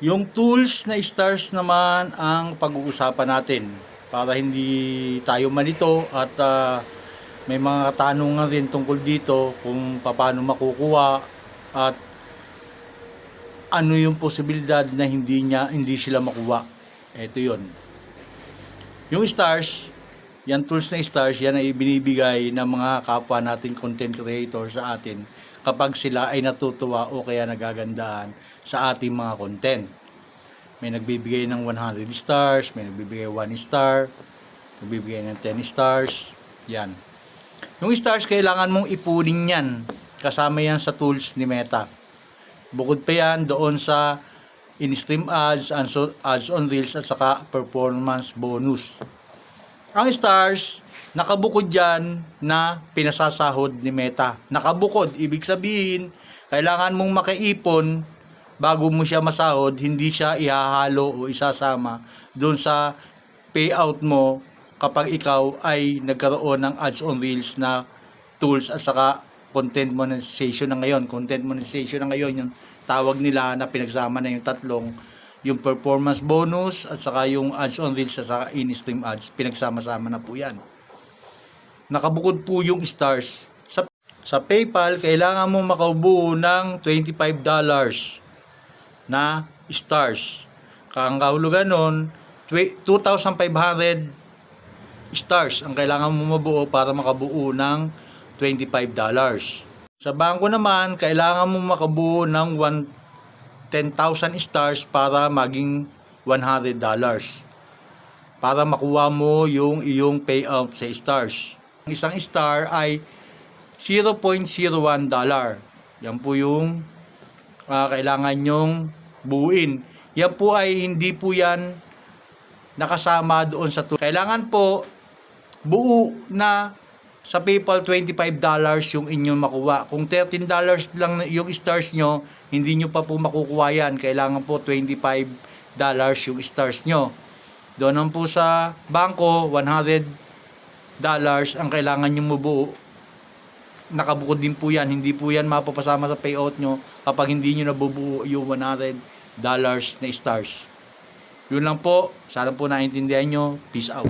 Yung tools na stars naman ang pag-uusapan natin para hindi tayo malito at may mga katanungan rin tungkol dito kung paano makukuha at ano yung posibilidad na hindi sila makuha. Ito 'yon. Yung stars, yan tools na stars, yan ay binibigay ng mga kapwa nating content creator sa atin kapag sila ay natutuwa o kaya nagagandahan sa ating mga content. May nagbibigay ng 100 stars, may nagbibigay 1 star, nagbibigay ng 10 stars. Yan. Yung stars, kailangan mong ipunin yan. Kasama yan sa tools ni Meta. Bukod pa yan doon sa in-stream ads, ads on reels, at saka performance bonus. Ang stars, nakabukod yan na pinasasahod ni Meta. Nakabukod, ibig sabihin, kailangan mong makaipon bago mo siya masahod, hindi siya ihahalo o isasama doon sa payout mo kapag ikaw ay nagkaroon ng ads on reels na tools at saka content monetization na ngayon. Content monetization na ngayon yung tawag nila na pinagsama na yung tatlong, yung performance bonus at saka yung ads on reels at saka in-stream ads, pinagsama-sama na po yan. Nakabukod po yung stars. Sa PayPal, kailangan mong makaubuo ng $25 na stars. Ang kahulugan nun, 2,500 stars ang kailangan mo mabuo para makabuo ng $25. Sa bangko naman, kailangan mo makabuo ng 10,000 stars para maging $100 para makuha mo yung iyong payout sa stars. Ang isang star ay $0.01. Yan po yung kailangan nyong buuin. Yan po ay hindi po yan nakasama doon sa tool. Kailangan po buo na sa PayPal $25 yung inyong makuha. Kung $13 lang yung stars nyo, hindi nyo pa po makukuha yan. Kailangan po $25 yung stars nyo. Doon naman po sa bangko, $100 ang kailangan nyo mabuo. Nakabukod din po yan. Hindi po yan mapapasama sa payout nyo kapag hindi nyo nabubuo yung $100 na stars. Yun lang po. Sana po naintindihan nyo. Peace out.